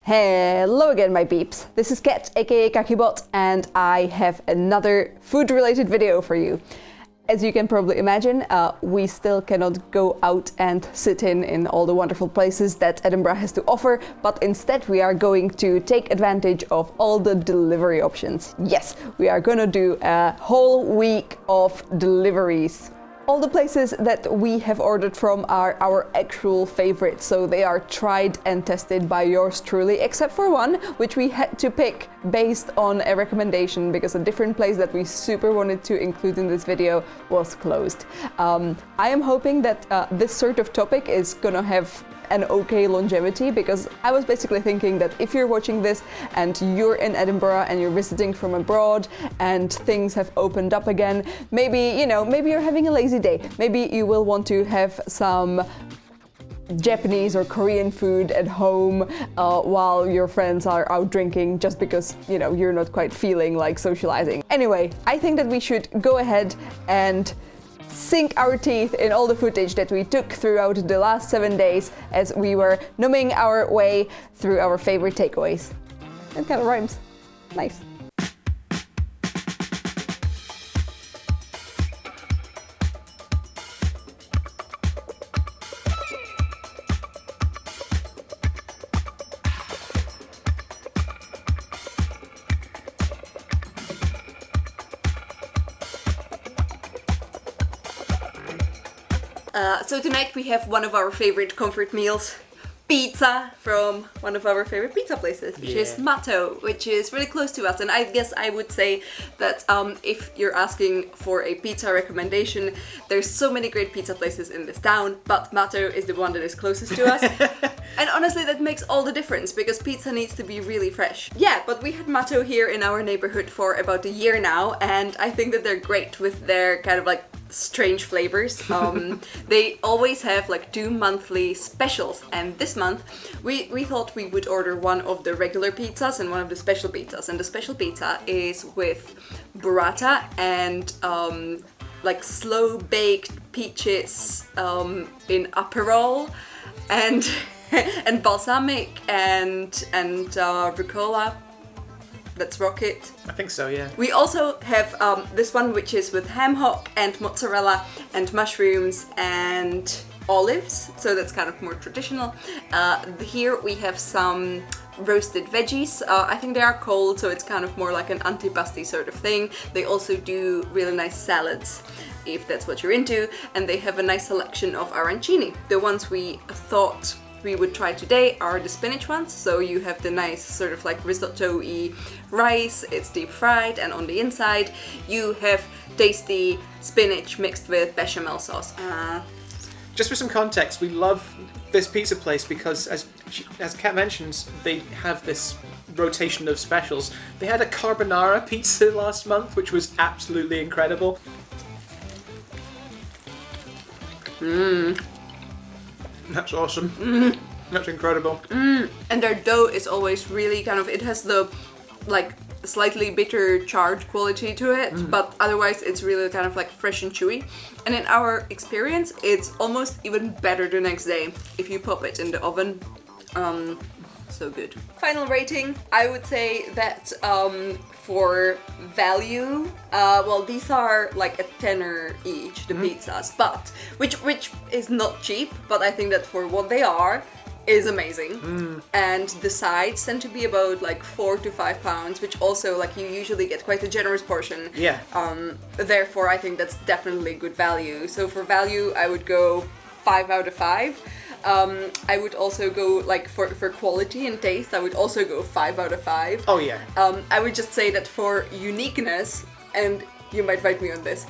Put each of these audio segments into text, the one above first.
Hello again, my peeps. This is Kat, aka Kakibot, and I have another food-related video for you. As you can probably imagine, we still cannot go out and sit in all the wonderful places that Edinburgh has to offer, but instead we are going to take advantage of all the delivery options. Yes, we are gonna do a whole week of deliveries. All the places that we have ordered from are our actual favorites, so they are tried and tested by yours truly, except for one, which we had to pick based on a recommendation because a different place that we super wanted to include in this video was closed. I am hoping that this sort of topic is gonna have an okay longevity, because I was basically thinking that if you're watching this and you're in Edinburgh and you're visiting from abroad and things have opened up again, maybe you're having a lazy day. Maybe you will want to have some Japanese or Korean food at home while your friends are out drinking, just because you're not quite feeling like socializing. Anyway, I think that we should go ahead and sink our teeth in all the footage that we took throughout the last 7 days as we were numbing our way through our favorite takeaways. It kind of rhymes. Nice. So tonight we have one of our favorite comfort meals, pizza from one of our favorite pizza places, which is Matto, which is really close to us. And I guess I would say that if you're asking for a pizza recommendation, there's so many great pizza places in this town, but Matto is the one that is closest to us. And honestly, that makes all the difference, because pizza needs to be really fresh. Yeah, but we had Matto here in our neighborhood for about a year now, and I think that they're great with their kind of like strange flavors. They always have like 2 monthly specials, and this month we thought we would order one of the regular pizzas and one of the special pizzas. And the special pizza is with burrata and like slow baked peaches in Aperol and and balsamic and rucola. Let's rock it. I think so, yeah. We also have this one, which is with ham hock and mozzarella and mushrooms and olives, so that's kind of more traditional. Here we have some roasted veggies. I think they are cold, so it's kind of more like an antipasti sort of thing. They also do really nice salads, if that's what you're into, and they have a nice selection of arancini. The ones we thought we would try today are the spinach ones. So you have the nice sort of like risotto-y rice, it's deep fried, and on the inside you have tasty spinach mixed with bechamel sauce. Just for some context, we love this pizza place because, as Kat mentions, they have this rotation of specials. They had a carbonara pizza last month, which was absolutely incredible. That's awesome. That's incredible. And their dough is always really kind of, it has the like slightly bitter charred quality to it, but otherwise it's really kind of like fresh and chewy. And in our experience, it's almost even better the next day if you pop it in the oven. So good. Final rating, I would say that for value, well, these are like a tenner each, the pizzas, but which is not cheap, but I think that for what they are is amazing. And the sides tend to be about like 4 to 5 pounds, which also like you usually get quite a generous portion. Yeah. Therefore, I think that's definitely good value. So for value, I would go 5 out of 5. I would also go like for quality and taste, I would also go 5 out of 5. Oh yeah. I would just say that for uniqueness, and you might fight me on this,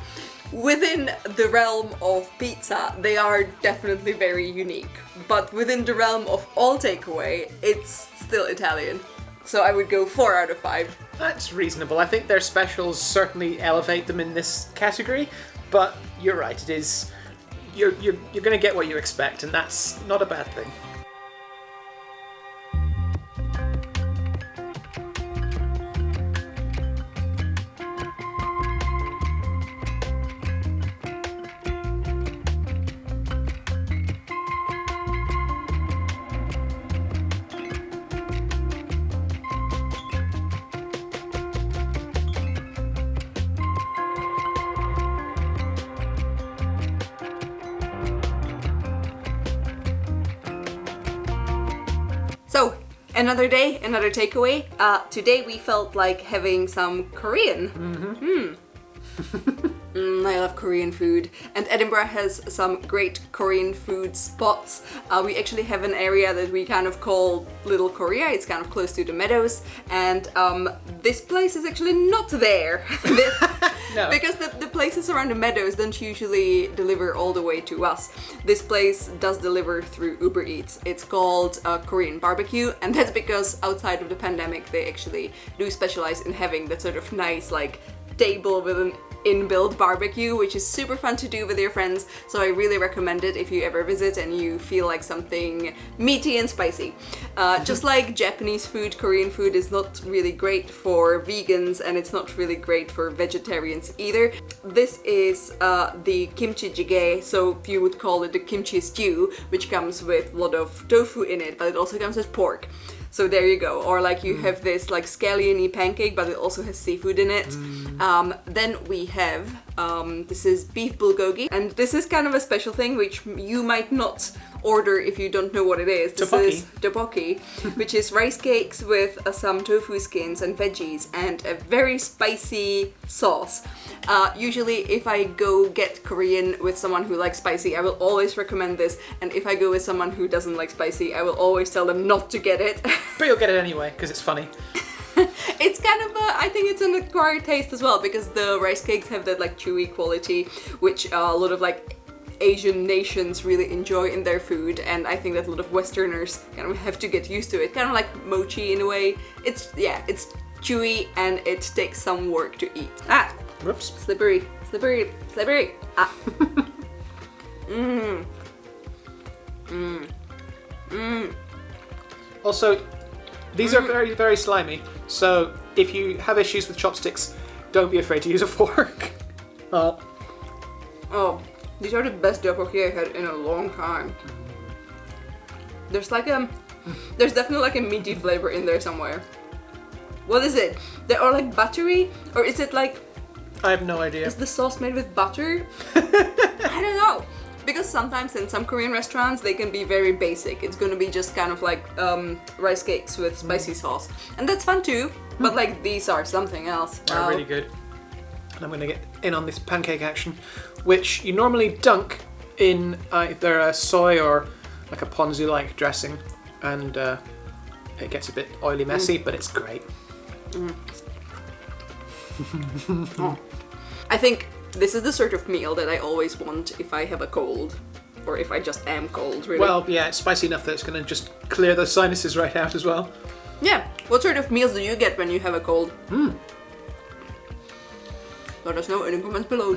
within the realm of pizza, they are definitely very unique. But within the realm of all takeaway, it's still Italian. So I would go 4 out of 5. That's reasonable. I think their specials certainly elevate them in this category, but you're right, it is... You're going to get what you expect, and that's not a bad thing. Another day, another takeaway. Today we felt like having some Korean. I love Korean food, and Edinburgh has some great Korean food spots. We actually have an area that we kind of call Little Korea. It's kind of close to the meadows, and this place is actually not there. No. Because the places around the meadows don't usually deliver all the way to us. This place does deliver through Uber Eats. It's called Korean Barbecue, and that's because outside of the pandemic they actually do specialize in having that sort of nice like table with an inbuilt barbecue, which is super fun to do with your friends, so I really recommend it if you ever visit and you feel like something meaty and spicy. Just like Japanese food, Korean food is not really great for vegans, and it's not really great for vegetarians either. This is the Kimchi Jjigae, so you would call it the kimchi stew, which comes with a lot of tofu in it, but it also comes with pork. So there you go. Or like you have this like scallion-y pancake, but it also has seafood in it. Then we have, this is beef bulgogi, and this is kind of a special thing which you might not order if you don't know what it is. This is tteokbokki, which is rice cakes with some tofu skins and veggies and a very spicy sauce. Usually if I go get Korean with someone who likes spicy, I will always recommend this, and if I go with someone who doesn't like spicy, I will always tell them not to get it. But you'll get it anyway, because it's funny. It's kind of I think it's an acquired taste as well, because the rice cakes have that like chewy quality, which a lot of like Asian nations really enjoy in their food, and I think that a lot of Westerners kind of have to get used to it. Kind of like mochi in a way. It's chewy and it takes some work to eat. Whoops. Slippery. Also, these are very, very slimy, so if you have issues with chopsticks, don't be afraid to use a fork. Oh, these are the best tteokbokki I had in a long time. There's definitely like a meaty flavor in there somewhere. What is it? They are like buttery, or is it like? I have no idea. Is the sauce made with butter? I don't know. Because sometimes in some Korean restaurants they can be very basic. It's gonna be just kind of like rice cakes with spicy sauce, and that's fun too. But like these are something else. They're really good. And I'm gonna get in on this pancake action, which you normally dunk in either a soy or like a ponzu-like dressing, and it gets a bit oily, messy, but it's great. I think this is the sort of meal that I always want if I have a cold, or if I just am cold, really. Well, yeah, it's spicy enough that it's going to just clear the sinuses right out as well. Yeah. What sort of meals do you get when you have a cold? Let us know in the comments below.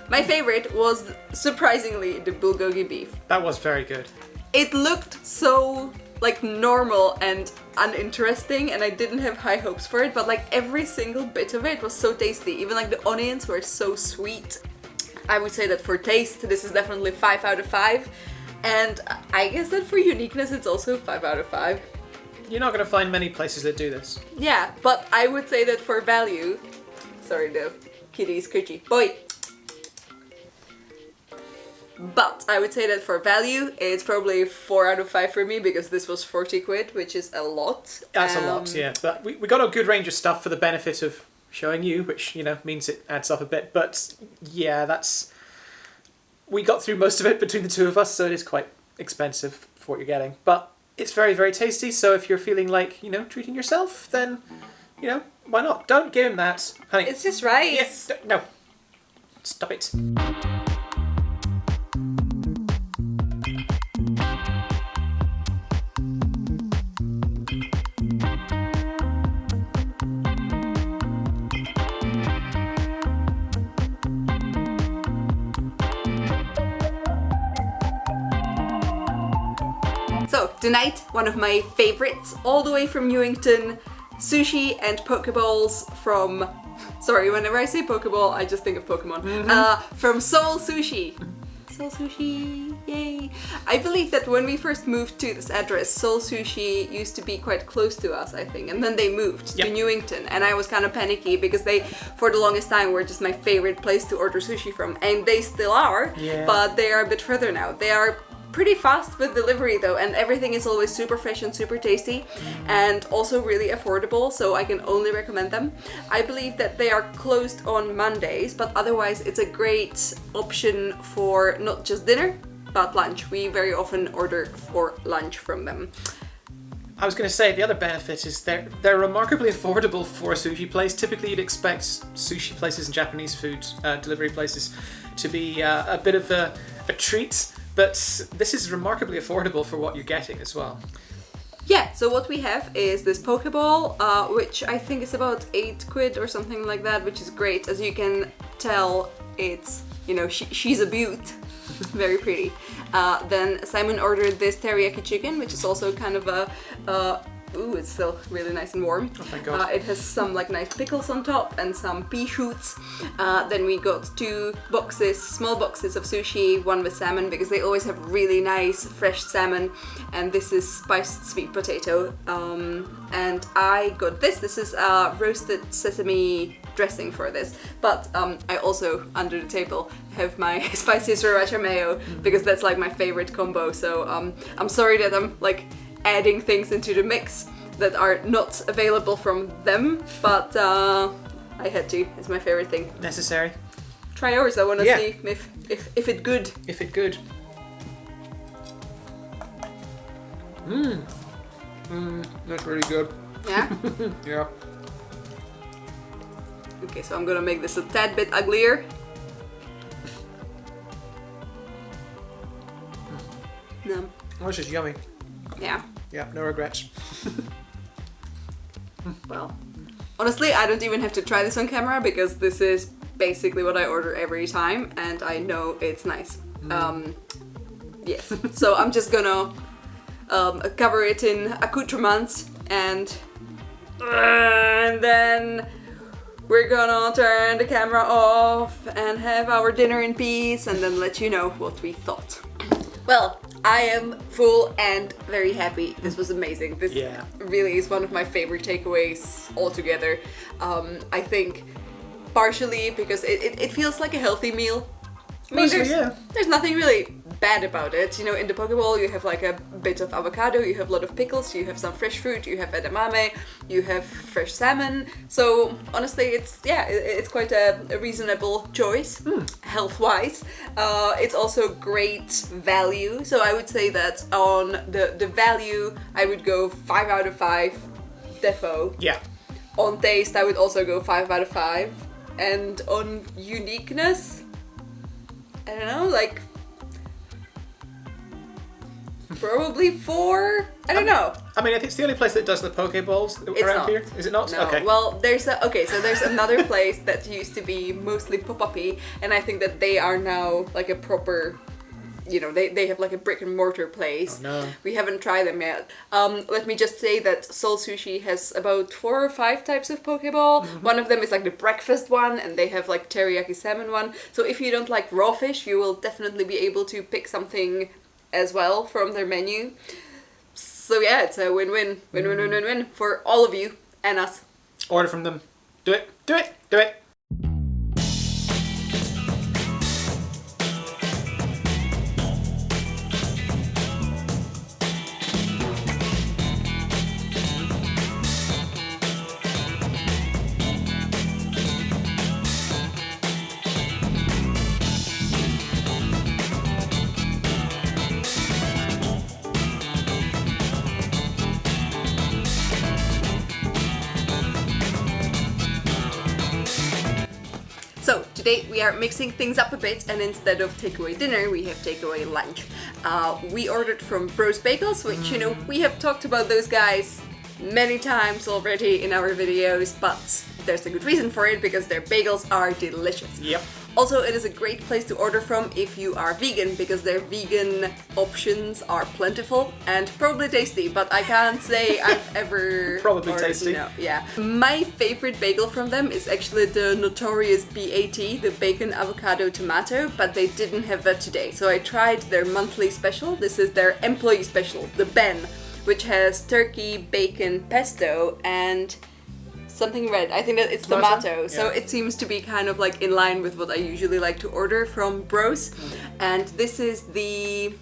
My favorite was, surprisingly, the bulgogi beef. That was very good. It looked so like normal and uninteresting, and I didn't have high hopes for it, but like every single bit of it was so tasty. Even like the onions were so sweet. I would say that for taste, this is definitely 5 out of 5, and I guess that for uniqueness, it's also 5 out of 5. You're not going to find many places that do this. Yeah, but I would say that for value, sorry, the kitty's coochie boy. But I would say that for value, it's probably 4 out of 5 for me, because this was 40 quid, which is a lot. That's a lot, yeah. But we got a good range of stuff for the benefit of showing you, which, you know, means it adds up a bit. But yeah, we got through most of it between the two of us, so it is quite expensive for what you're getting. But it's very, very tasty, so if you're feeling like, you know, treating yourself, then, you know, why not? Don't give him that, honey. It's just rice. Yes, no. Stop it. So, tonight, one of my favorites, all the way from Newington, sushi and pokeballs from... Sorry, whenever I say pokeball, I just think of Pokemon. From Seoul Sushi. Seoul Sushi, yay! I believe that when we first moved to this address, Seoul Sushi used to be quite close to us, I think, and then they moved to Newington, and I was kind of panicky because they, for the longest time, were just my favorite place to order sushi from, and they still are, but they are a bit further now. They are pretty fast with delivery though, and everything is always super fresh and super tasty, and also really affordable, so I can only recommend them. I believe that they are closed on Mondays, but otherwise it's a great option for not just dinner, but lunch. We very often order for lunch from them. I was going to say, the other benefit is they're remarkably affordable for a sushi place. Typically you'd expect sushi places and Japanese food delivery places to be a bit of a treat, but this is remarkably affordable for what you're getting as well. Yeah, so what we have is this Pokeball, which I think is about 8 quid or something like that, which is great. As you can tell, it's, you know, she's a beaut. Very pretty. Then Simon ordered this teriyaki chicken, which is also kind of a ooh, it's still really nice and warm. Oh, thank God. It has some like nice pickles on top and some pea shoots. Then we got 2 boxes, small boxes of sushi, one with salmon, because they always have really nice fresh salmon. And this is spiced sweet potato. And I got this. This is roasted sesame dressing for this. But I also, under the table, have my spicy sriracha mayo, because that's like my favorite combo. So I'm sorry that I'm like adding things into the mix that are not available from them, but I had to. It's my favorite thing. Necessary. Try yours. I want to see if it good. If it good. That's really good. Yeah? Yeah. Okay, so I'm gonna make this a tad bit uglier. No. Oh, this is yummy. Yeah. Yeah, no regrets. Well, honestly, I don't even have to try this on camera, because this is basically what I order every time, and I know it's nice. Yes. So I'm just gonna cover it in accoutrements, and then we're gonna turn the camera off and have our dinner in peace, and then let you know what we thought. Well, I am full and very happy. This was amazing. This really is one of my favorite takeaways altogether. I think partially because it feels like a healthy meal. I mean, there's nothing really bad about it. You know, in the Pokeball you have like a bit of avocado, you have a lot of pickles, you have some fresh fruit, you have edamame, you have fresh salmon. So honestly, it's quite a reasonable choice, health-wise. It's also great value. So I would say that on the value, I would go 5 out of 5, defo. Yeah. On taste, I would also go 5 out of 5. And on uniqueness, I don't know, like probably 4. I don't know. I mean, I think it's the only place that does the Pokeballs around here. Is it not? No. Okay. Well, there's another place that used to be mostly pop-uppy, and I think that they are now like a proper, you know, they have like a brick and mortar place. Oh, no. We haven't tried them yet. Let me just say that Seoul Sushi has about 4 or 5 types of Pokeball. One of them is like the breakfast one, and they have like teriyaki salmon one. So if you don't like raw fish, you will definitely be able to pick something as well from their menu. So yeah, it's a win-win for all of you and us. Order from them. Do it. Do it. Do it. So today we are mixing things up a bit, and instead of takeaway dinner, we have takeaway lunch. We ordered from Bros Bagels, which, you know, we have talked about those guys many times already in our videos, but there's a good reason for it, because their bagels are delicious. Yep. Also, it is a great place to order from if you are vegan, because their vegan options are plentiful and probably tasty, but I can't say I've ever Probably ordered, tasty. you know, yeah. My favorite bagel from them is actually the notorious BAT, the bacon avocado tomato, but they didn't have that today. So I tried their monthly special. This is their employee special, the Ben, which has turkey, bacon, pesto, and something red. I think that it's tomato. So it seems to be kind of like in line with what I usually like to order from Bros. And this is the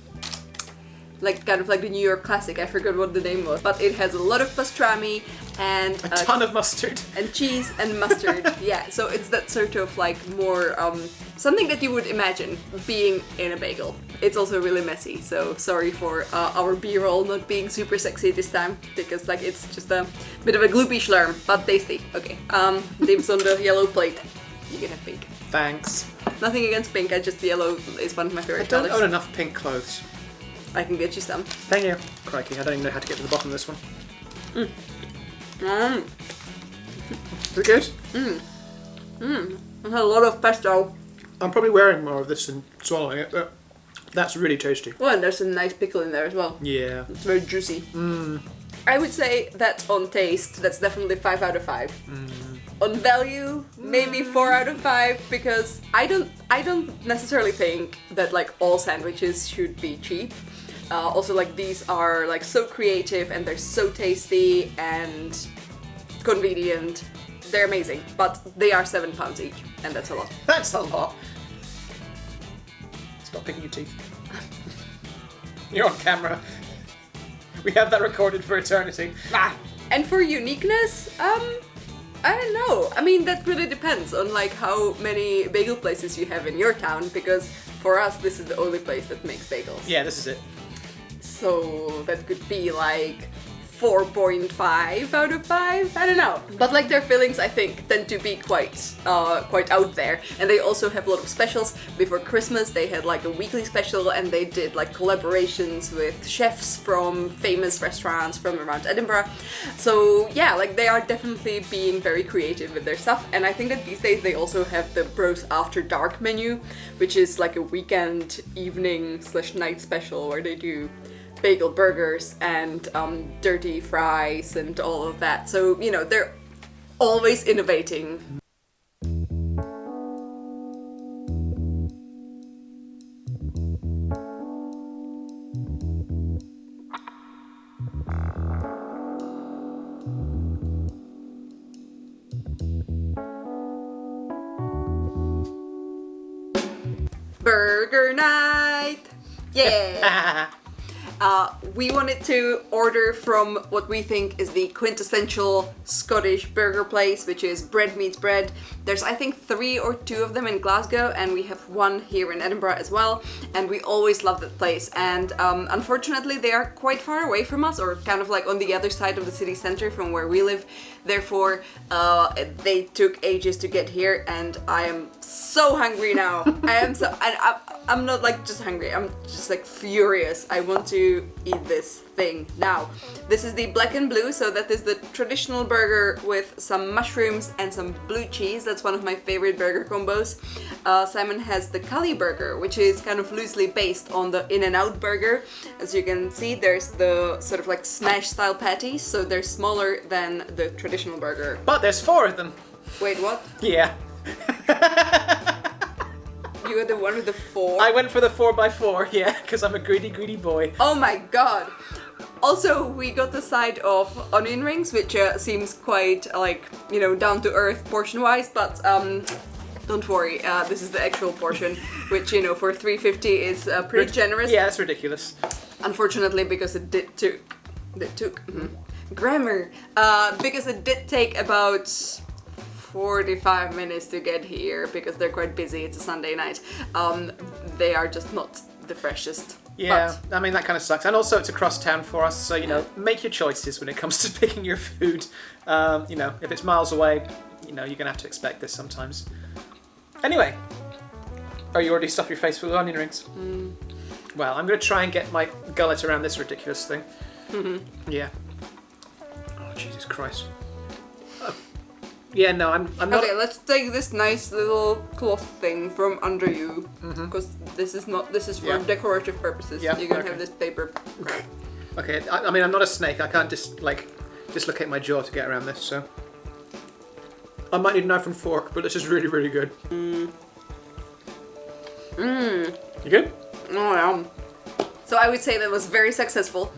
like kind of like the New York classic. I forgot what the name was, but it has a lot of pastrami and a ton of mustard and cheese and mustard. Yeah, so it's that sort of like more something that you would imagine being in a bagel. It's also really messy, so sorry for our B-roll not being super sexy this time, because like it's just a bit of a gloopy slurm, but tasty. Okay, dibs on the yellow plate. You can have pink. Thanks. Nothing against pink, just yellow is one of my favorite I don't colors. own enough pink clothes. I can get you some. Thank you. Crikey, I don't even know how to get to the bottom of this one. Is it good? It has a lot of pesto. I'm probably wearing more of this than swallowing it, but that's really tasty. Well, and there's a nice pickle in there as well. Yeah. It's very juicy. I would say that on taste, that's definitely 5 out of 5. On value, maybe 4 out of 5, because I don't necessarily think that like all sandwiches should be cheap. Also, like these are like so creative and they're so tasty and convenient. They're amazing, but they are £7 each, and that's a lot. That's a lot. Stop picking your teeth. You're on camera. We have that recorded for eternity. And for uniqueness, I don't know. I mean, that really depends on like how many bagel places you have in your town, because for us, this is the only place that makes bagels. Yeah, this is it. So that could be like 4.5 out of 5. I don't know. But like their fillings, I think, tend to be quite out there. And they also have a lot of specials. Before Christmas, they had like a weekly special, and they did like collaborations with chefs from famous restaurants from around Edinburgh. So yeah, like they are definitely being very creative with their stuff. And I think that these days they also have the Bros After Dark menu, which is like a weekend evening / night special where they do bagel burgers and dirty fries and all of that. So, you know, they're always innovating. Burger night! Yeah! We wanted to order from what we think is the quintessential Scottish burger place, which is Bread Meets Bread. There's, I think, 3 or 2 of them in Glasgow, and we have one here in Edinburgh as well, and we always love that place. And unfortunately, they are quite far away from us, or kind of like on the other side of the city center from where we live. Therefore, they took ages to get here, and I am so hungry now. I'm not like just hungry, I'm just like furious. I want to eat this thing now. This is the black and blue, so that is the traditional burger with some mushrooms and some blue cheese. That's one of my favorite burger combos. Simon has the Cali Burger, which is kind of loosely based on the In-N-Out burger. As you can see, there's the sort of like smash style patties, so they're smaller than the traditional burger. But there's 4 of them. Wait, what? Yeah. You were the one with the 4? I went for the 4x4, yeah, because I'm a greedy boy. Oh my god! Also, we got the side of onion rings, which seems quite like, you know, down to earth portion-wise, but don't worry, this is the actual portion, which, you know, for $3.50 is pretty generous. Yeah, it's ridiculous. Unfortunately, because it took grammar, because it did take about 45 minutes to get here, because they're quite busy, it's a Sunday night. They are just not the freshest. Yeah, but I mean, that kind of sucks. And also it's across town for us, so, you know, make your choices when it comes to picking your food. You know, if it's miles away, you know, you're going to have to expect this sometimes. Anyway, you already stuffed your face full of onion rings? Well, I'm going to try and get my gullet around this ridiculous thing. Yeah. Oh, Jesus Christ. Yeah, no, I'm not... Okay, let's take this nice little cloth thing from under you, because this is for decorative purposes. Yeah, You're gonna have this paper. Okay, I mean, I'm not a snake. I can't just, like, dislocate my jaw to get around this, so... I might need a knife and fork, but this is really, really good. You good? Oh, yeah. So I would say that was very successful.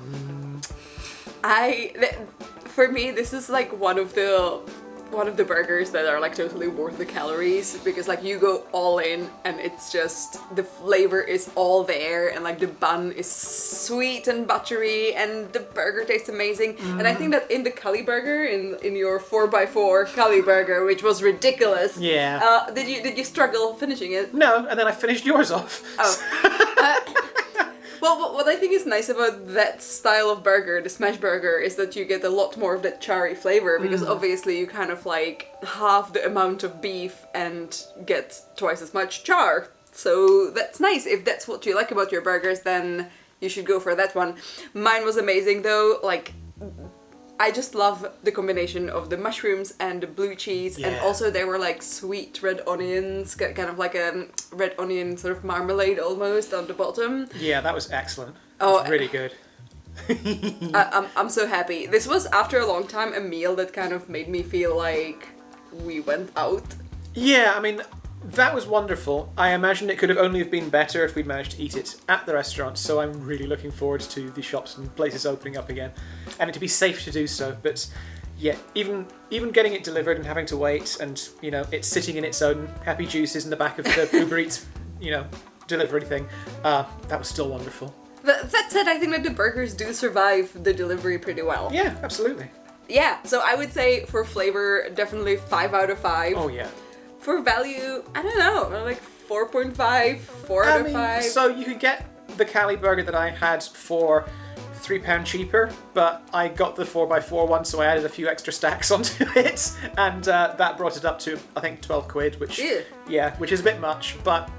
For me, this is like one of the one of the burgers that are like totally worth the calories, because like you go all in and it's just the flavor is all there, and like the bun is sweet and buttery and the burger tastes amazing. And I think that in the Cali Burger, in your 4x4 Cali Burger, which was ridiculous, did you struggle finishing it? No, and then I finished yours off. Well, what I think is nice about that style of burger, the smash burger, is that you get a lot more of that charry flavor, because obviously you kind of like halve the amount of beef and get twice as much char. So that's nice. If that's what you like about your burgers, then you should go for that one. Mine was amazing though. Like, I just love the combination of the mushrooms and the blue cheese, and also there were like sweet red onions, kind of like a red onion sort of marmalade almost on the bottom. Yeah, that was excellent. It was really good. I'm so happy. This was, after a long time, a meal that kind of made me feel like we went out. Yeah, I mean, that was wonderful. I imagine it could have only have been better if we'd managed to eat it at the restaurant, so I'm really looking forward to the shops and places opening up again, and it to be safe to do so. But yeah, even getting it delivered and having to wait, and you know, it's sitting in its own happy juices in the back of the Uber Eats, you know, delivery thing, that was still wonderful. That said, I think that the burgers do survive the delivery pretty well. Yeah, absolutely. Yeah, so I would say for flavor, definitely 5 out of 5. Oh yeah. For value, I don't know, like 4.5, 4 out of 5. So you could get the Cali Burger that I had for £3 cheaper, but I got the 4x4 one, so I added a few extra stacks onto it, and that brought it up to, I think, 12 quid, which is a bit much, but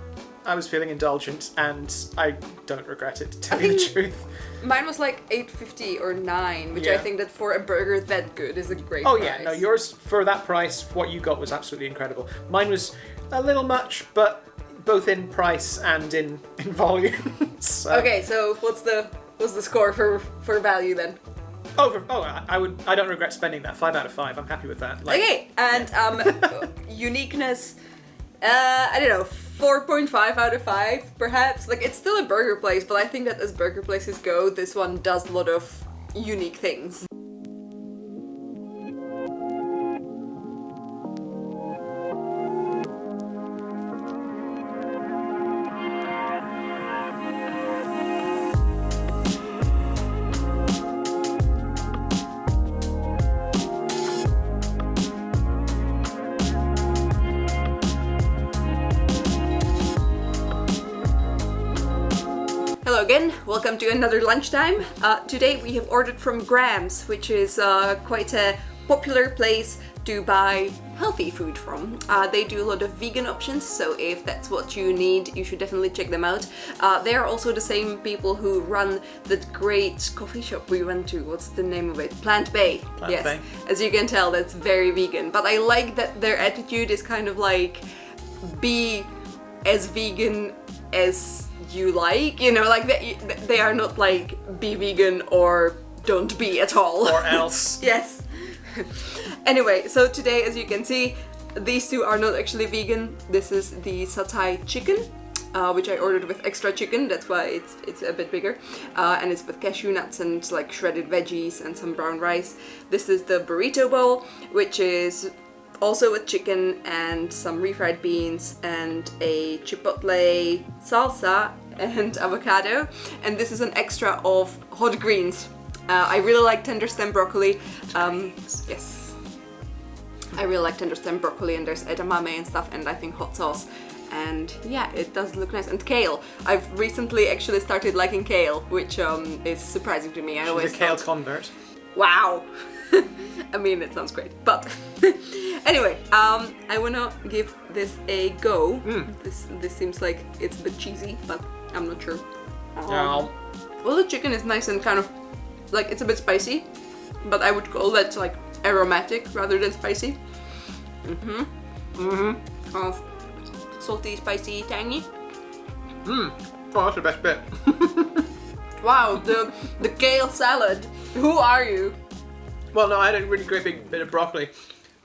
I was feeling indulgent, and I don't regret it, to tell you the truth. Mine was like 8.50 or 9, which I think that for a burger that good is a great price. Oh yeah, no, yours, for that price, what you got was absolutely incredible. Mine was a little much, but both in price and in volume. So. Okay, so what's the score for value then? I don't regret spending that. 5 out of 5. I'm happy with that. Like, okay, and uniqueness, I don't know, 4.5 out of 5, perhaps. Like, it's still a burger place, but I think that as burger places go, this one does a lot of unique things. Hello again, welcome to another lunchtime. Today we have ordered from Grams, which is quite a popular place to buy healthy food from. They do a lot of vegan options, so if that's what you need, you should definitely check them out. They are also the same people who run that great coffee shop we went to. What's the name of it? Plant Bay. Yes, Bay. As you can tell, that's very vegan. But I like that their attitude is kind of like, be as vegan as you like, you know, like they are not like be vegan or don't be at all. Or else. Yes. Anyway, so today, as you can see, these two are not actually vegan. This is the satay chicken, which I ordered with extra chicken, that's why it's a bit bigger, and it's with cashew nuts and like shredded veggies and some brown rice. This is the burrito bowl, which is also with chicken and some refried beans and a chipotle salsa and avocado, and this is an extra of hot greens. I really like tender stem broccoli. Yes, I really like tender stem broccoli, and there's edamame and stuff, and I think hot sauce. And yeah, it does look nice. And kale. I've recently actually started liking kale, which is surprising to me. She's a kale convert. Wow. I mean, it sounds great, but anyway, I wanna give this a go. This seems like it's a bit cheesy, but I'm not sure. Well, the chicken is nice and kind of like, it's a bit spicy, but I would call that like aromatic rather than spicy. Kind of salty, spicy, tangy. Oh, that's the best bit. Wow, the kale salad. Who are you? Well, no, I had a really great big bit of broccoli,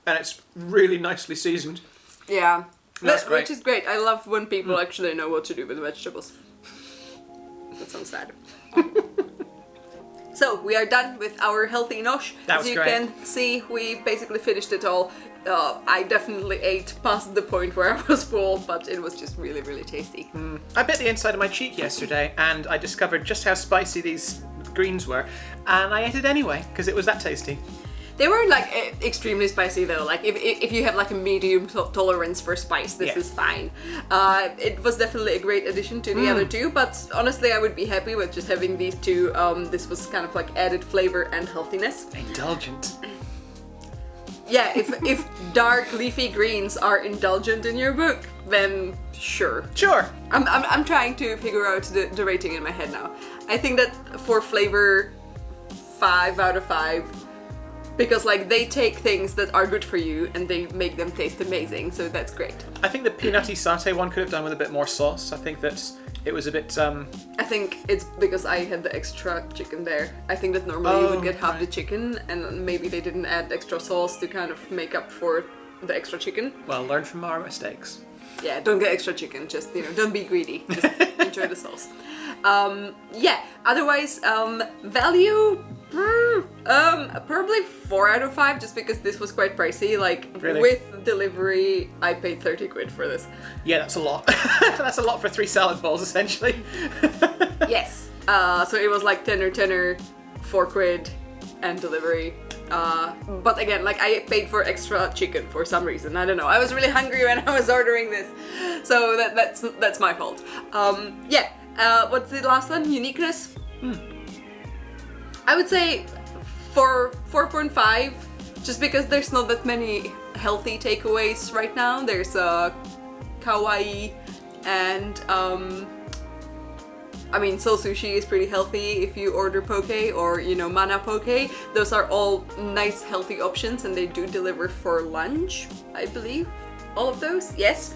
and it's really nicely seasoned. Yeah, that's great. Which is great. I love when people actually know what to do with vegetables. That sounds sad. So we are done with our healthy nosh. That was As you great. can see, we basically finished it all. I definitely ate past the point where I was full, but it was just really, really tasty. I bit the inside of my cheek yesterday, and I discovered just how spicy these greens were, and I ate it anyway because it was that tasty. They weren't like extremely spicy though. Like if you have like a medium tolerance for spice, this is fine. It was definitely a great addition to the other two, but honestly I would be happy with just having these two. This was kind of like added flavor and healthiness. Indulgent. Yeah, if dark leafy greens are indulgent in your book, then sure. Sure. I'm trying to figure out the rating in my head now. I think that for flavor, 5 out of 5. Because like they take things that are good for you and they make them taste amazing, so that's great. I think the peanutty satay one could have done with a bit more sauce. I think that it was a bit. I think it's because I had the extra chicken there. I think that normally you would get half the chicken, and maybe they didn't add extra sauce to kind of make up for the extra chicken. Well, learn from our mistakes. Yeah, don't get extra chicken. Just don't be greedy. Just enjoy the sauce. Yeah. Otherwise, value. Probably 4 out of 5, just because this was quite pricey. Like Really? with delivery, I paid 30 quid for this. Yeah, that's a lot. That's a lot for 3 salad bowls, essentially. Yes. So it was like tenner, 4 quid, and delivery. But again, like I paid for extra chicken for some reason. I don't know. I was really hungry when I was ordering this, so that's my fault. Yeah. What's the last one? Uniqueness. I would say for 4.5, just because there's not that many healthy takeaways right now. There's kawaii and I mean, soul sushi is pretty healthy if you order poke or, mana poke. Those are all nice healthy options and they do deliver for lunch, I believe. All of those, yes.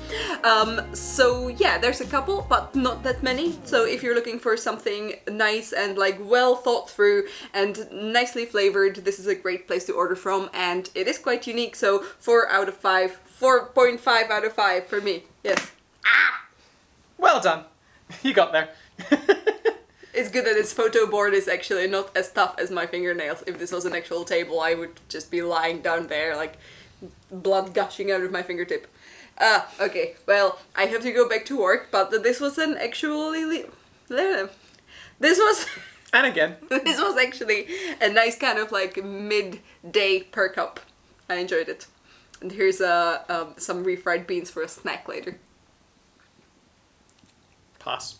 So yeah, there's a couple, but not that many. So if you're looking for something nice and like well thought through and nicely flavored, this is a great place to order from, and it is quite unique. So 4 out of 5, 4.5 out of 5 for me. Yes. Well done. You got there. It's good that this photo board is actually not as tough as my fingernails. If this was an actual table, I would just be lying down there like blood gushing out of my fingertip. Okay, well, I have to go back to work, but this was an actually... This was... And again. This was actually a nice kind of like mid-day perk up. I enjoyed it. And here's some refried beans for a snack later. Pass.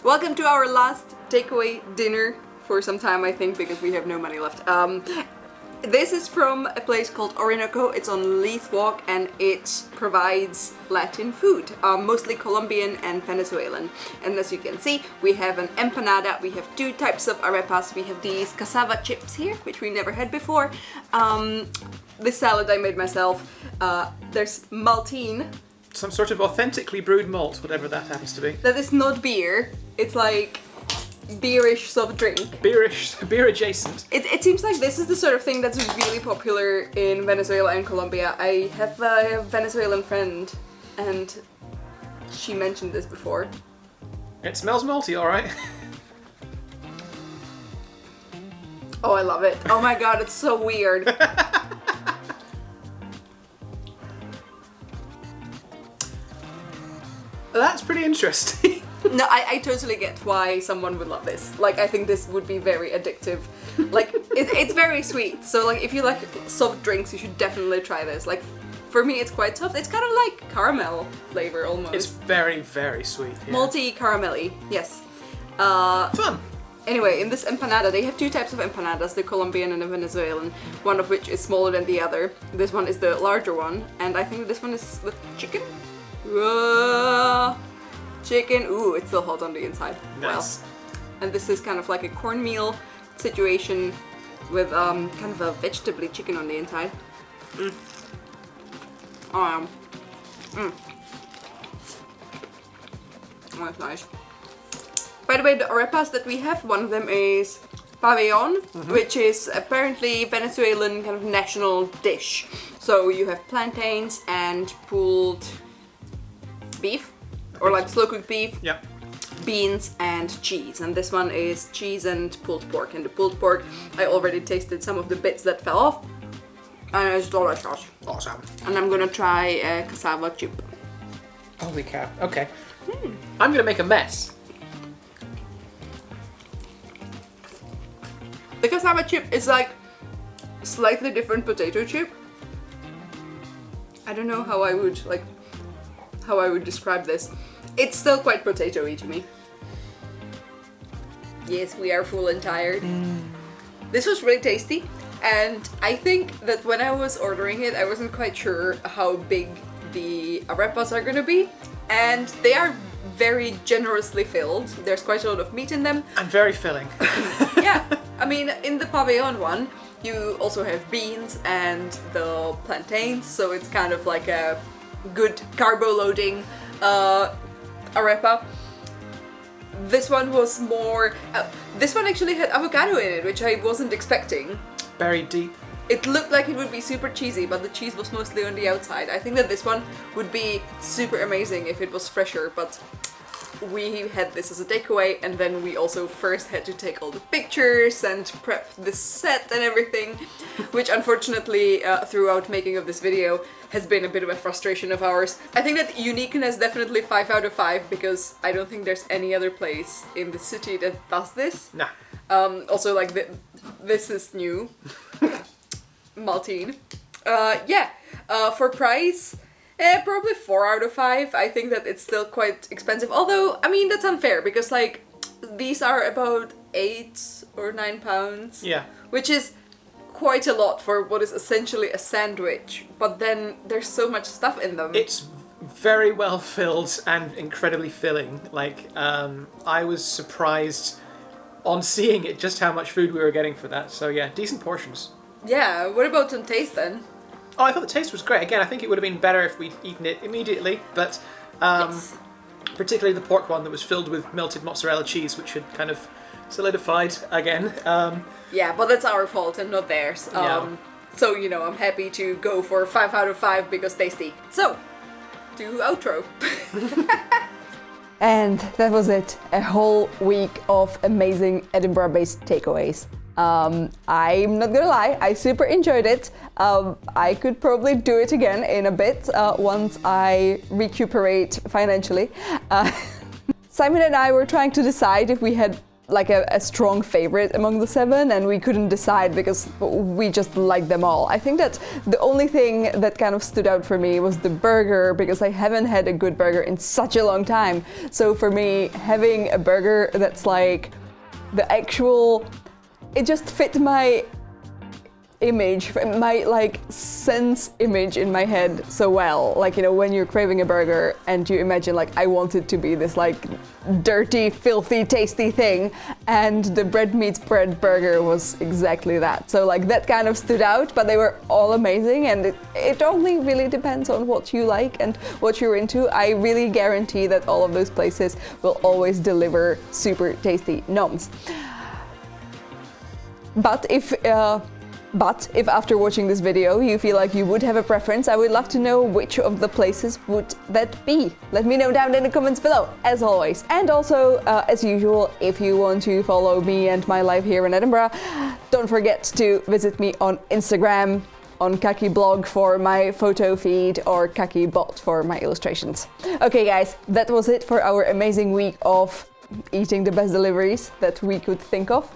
Welcome to our last takeaway dinner for some time, I think, because we have no money left. This is from a place called Orinoco. It's on Leith Walk and it provides Latin food, mostly Colombian and Venezuelan. And as you can see, we have an empanada, we have 2 types of arepas, we have these cassava chips here, which we never had before. This salad I made myself. There's maltine. Some sort of authentically brewed malt, whatever that happens to be. That is not beer. It's like beerish soft drink. Beer adjacent. It seems like this is the sort of thing that's really popular in Venezuela and Colombia. I have a Venezuelan friend and she mentioned this before. It smells malty, alright. Oh, I love it. Oh my god, it's so weird. That's pretty interesting. No, I totally get why someone would love this. Like, I think this would be very addictive. Like, it's very sweet. So, like, if you like soft drinks, you should definitely try this. Like, for me, it's quite soft. It's kind of like caramel flavor, almost. It's very, very sweet. Yeah. Malty caramelly, yes. Fun. Anyway, in this empanada, they have 2 types of empanadas, the Colombian and the Venezuelan, one of which is smaller than the other. This one is the larger one, and I think this one is with chicken? Chicken, ooh, it's still hot on the inside. Nice. Well, and this is kind of like a cornmeal situation with kind of a vegetable chicken on the inside. Oh, that's nice. By the way, the arepas that we have, one of them is pabellon, which is apparently Venezuelan kind of national dish. So you have plantains and pulled beef, or like slow cooked beef. Yeah. Beans and cheese, and this one is cheese and pulled pork. And the pulled pork, I already tasted some of the bits that fell off, and it's delicious. Awesome. And I'm gonna try a cassava chip. Holy cow. Okay. I'm gonna make a mess. The cassava chip is like slightly different potato chip. I don't know how I would describe this. It's still quite potato-y to me. Yes, we are full and tired. This was really tasty, and I think that when I was ordering it, I wasn't quite sure how big the arepas are gonna be, and they are very generously filled. There's quite a lot of meat in them. And very filling. Yeah, I mean, in the pabellon one, you also have beans and the plantains, so it's kind of like a good carbo-loading arepa. This one was more... this one actually had avocado in it, which I wasn't expecting. Buried deep. It looked like it would be super cheesy, but the cheese was mostly on the outside. I think that this one would be super amazing if it was fresher, but we had this as a takeaway, and then we also first had to take all the pictures and prep the set and everything, which unfortunately throughout making of this video has been a bit of a frustration of ours. I think that uniqueness definitely 5 out of 5, because I don't think there's any other place in the city that does this. Nah. Also, like, this is new. Maltine. For price, probably 4 out of 5. I think that it's still quite expensive. Although, I mean, that's unfair, because, like, these are about 8 or 9 pounds. Yeah. Which is quite a lot for what is essentially a sandwich. But then there's so much stuff in them. It's very well filled and incredibly filling. Like, I was surprised on seeing it just how much food we were getting for that. So yeah, decent portions. Yeah, what about on taste then? Oh, I thought the taste was great. Again, I think it would have been better if we'd eaten it immediately, but Yes. particularly the pork one that was filled with melted mozzarella cheese, which had kind of solidified again. Yeah, but that's our fault and not theirs. Yeah. So, you know, I'm happy to go for 5 out of 5 because tasty. So, to outro. And that was it. A whole week of amazing Edinburgh-based takeaways. I'm not gonna lie, I super enjoyed it. I could probably do it again in a bit once I recuperate financially. Simon and I were trying to decide if we had like a strong favorite among the 7, and we couldn't decide because we just liked them all. I think that the only thing that kind of stood out for me was the burger, because I haven't had a good burger in such a long time. So for me, having a burger that's like the actual, it just fit my image, my like sense image in my head so well. Like, you know, when you're craving a burger and you imagine like, I want it to be this like dirty, filthy, tasty thing, and the bread meets bread burger was exactly that. So like that kind of stood out, but they were all amazing, and it only really depends on what you like and what you're into. I really guarantee that all of those places will always deliver super tasty noms. But if after watching this video you feel like you would have a preference, I would love to know which of the places would that be. Let me know down in the comments below, as always. And also, as usual, if you want to follow me and my life here in Edinburgh, don't forget to visit me on Instagram, on Kaki blog for my photo feed, or Kaki bot for my illustrations. Okay guys, that was it for our amazing week of eating the best deliveries that we could think of,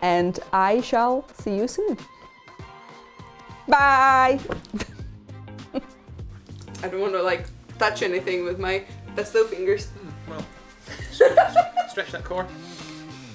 and I shall see you soon. Bye! I don't want to like touch anything with my pesto fingers. Well, stretch that core.